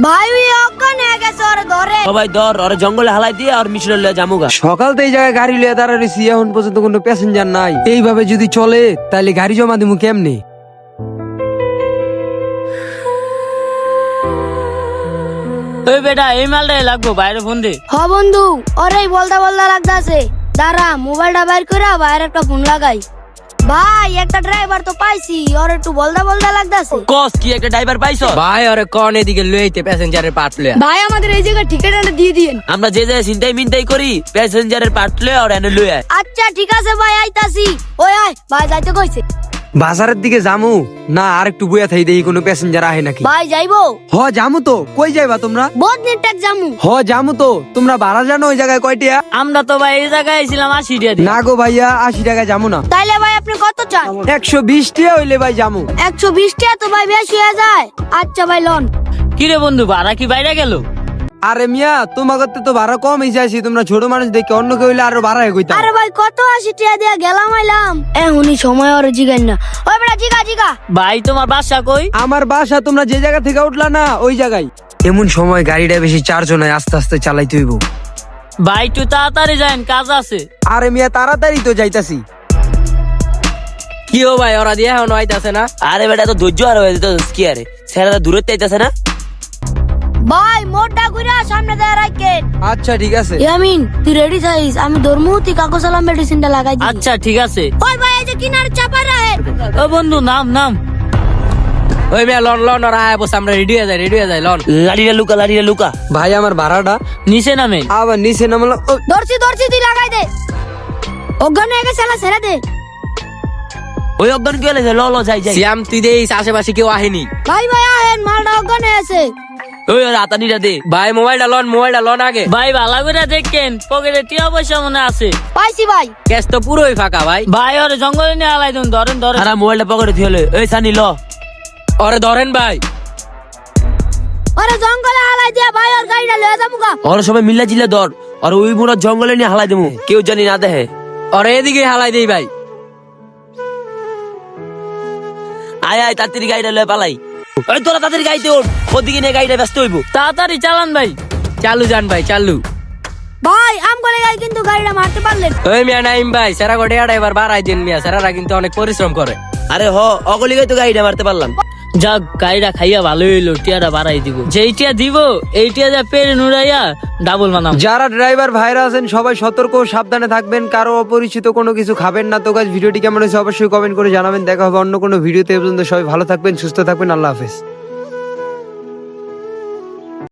ভাই ওই ওখানে গেছে ওরে ধরে। সবাই ধর ওরে জঙ্গলে হালাই দিয়ে আর মিশরে লয়ে জামুগা। সকাল তো এই জায়গায় গাড়ি লিয়ে দাঁড়া রয়েছি, এখন পর্যন্ত কোনো প্যাসেঞ্জার নাই। এইভাবে যদি চলে তাহলে গাড়ি জমা দিমু কেমনে? ওই বেটা এই মালটাই লাগবো, বাইরে ফোন দে। হ বন্ধু, ওরেই বলদা বলদা লাগতাছে। দাঁড়া মোবাইলটা বাইর করে বাইরে একটা ফোন লাগাই। ভাই একটা ড্রাইভার তো পাইছি, ওর একটু বলদা বলদা লাগতাছে। কস কি একটা ড্রাইভার পাইছো? ভাই ওরে কোন এদিকে লইতে প্যাসেঞ্জারের পাট লইয়া। ভাই আমাদের এই জায়গায় ঠিকানাটা দিয়ে দিয়েন। আমরা যে যে চিন্তাই মিনতাই করি প্যাসেঞ্জারের পার্ট লয়ে আর এনে লয়ে আয়। আচ্ছা ঠিক আছে ভাই, আইতাছি। ওই আয় ভাই, যাইতে কইছে। বাজারের দিকে জামু না আর একটু বইয়া থাই দেখি কোনো প্যাসেঞ্জার আহে নাকি। ভাই যাইবো? হ জামু তো। কই যাইবা তোমরা? বদনির টেক জামু। হ জামু তো। তোমরা ভাড়া জানো ওই জায়গায় কয়টিয়া? আমরা তো ভাই এই জায়গায় ছিলাম 80 টাকা দিয়ে। না গো ভাইয়া, 80 টাকা জামু না। তাইলে ভাই আপনি কত চান? 120 টাকা হইলে ভাই জামু। 120 টাকা তো ভাই বেশি হয়ে যায়। আচ্ছা ভাই লন। কি রে বন্ধু, ভাড়া কি বাইরে গেল? আরে মিয়া তোমাকে তো ভাড়া কম চাইছি, তোমরা ছোট মানুষ দেখে অন্য কেউ হইলে আরো ভাড়া কইতাম। আরে ভাই কত 80 টাকা দিয়ে গেলাম আইলাম। এখনই সময় ওরে জিগাই না। ওই বেটা জিগা জিগা। ভাই তোমার বাসা কই? আমার বাসা তোমরা যে জায়গা থেকে উঠলা না ওই জায়গায়। এমন সময় গাড়িটা বেশি চারজন আস্তে আস্তে চালাইতে হইব। ভাই একটু তাড়াতাড়ি যান, কাজ আছে। আরে মিয়া তাড়াতাড়ি তো যাইতাছি। কি ও ভাই ওরা দিয়ে এখন আইতাছে না? আরে বেটা তো ধৈর্য আর হয়ে যেত কি আরে ছেলেরা দূরে চাইতেছে না। ভাই মোড়টা ঘুরা সামনে দিয়ে রাখেন। আচ্ছা ঠিক আছে। ইয়ামিন তুই রেডি থাইস, আমি ধর্মুতি কাগজ সালাম মেডিসিনটা লাগাই দিই। আচ্ছা ঠিক আছে। ওই ভাই এই যে কিনারে চাপা রাখেন। ও বন্ধু নাম নাম। ওই মিয়া লন লন ওরা আয় বস, আমরা রেডি হয়ে যাই লন। লাড়িটা লুকা। ভাই আমার ভাড়াটা নিচে নামে। আবার নিচে নামলাম। ধরছি তুই লাগাই দে। অজ্ঞান হয়ে গেছে, শালা ছেড়ে দে। ওই অজ্ঞান কি হলে ল যাই যাই। সিয়াম তুই দেখিস আশেপাশে কেউ আহেনি। ভাই ভাই আহেন, মালটা অজ্ঞান হয়ে আছে। ওই রাতানিটা দে। ভাই মোবাইলটা লন আগে। ভাই ভালো করে দেখেন, পকেটে টিয়া পয়সা মনে আছে। পাইছি ভাই। ক্যাশ তো পুরোই ফাঁকা ভাই। ভাই ওরে জঙ্গলে নিয়ে আলাই দিন, ধরেন ধরেন। আর মোবাইলটা পকেটে থিলে। এই সানি ল। ওরে ধরেন ভাই। আরে জঙ্গলে হালাই দিয়া ভাই ওর গাড়িটা লয়ে যামুগা। ওর সবাই মিল্লা জিল্লা ধর আর ওই মুড়া জঙ্গলে নিয়ে হালাই দেবো, কেউ জানি না দেখে। ওরে এদিকে হালাই দেই ভাই। আয় আয় তাড়াতাড়ি গাড়িটা লয়ে পালাই। ওই তোরা তাড়াতাড়ি গাড়িতে ওঠ, ওদিকে নিয়ে গাড়িটা ব্যস্ত হইব। তাড়াতাড়ি চালান ভাই। চালু যান ভাই চালু। ভাই আমগলে গাড়ি কিন্তু গাড়িটা মারতে পারলেন। ওই মিয়া নাইম ভাই সেরা গোটে এবার বাড়াই দিন মিয়া, সেরারা কিন্তু অনেক পরিশ্রম করে। আরে হ অগলি গাই তো গাড়িটা মারতে পারলাম। যাক গাড়িটা খাইয়া ভালো হইলো, টিয়াটা বাড়াই দিব। যেই টিয়া দিব এই টিয়া যা পেরে নুরাইয়া ডাবল বানাম। যারা ড্রাইভার ভাইরা আছেন সবাই সতর্ক ও সাবধানে থাকবেন, কারো অপরিচিত কোনো কিছু খাবেন না। তো গাইস ভিডিওটি কেমন হয়েছে অবশ্যই কমেন্ট করে জানাবেন। দেখা হবে অন্য কোনো ভিডিওতে। পর্যন্ত সবাই ভালো থাকবেন, সুস্থ থাকবেন। আল্লাহ হাফেজ।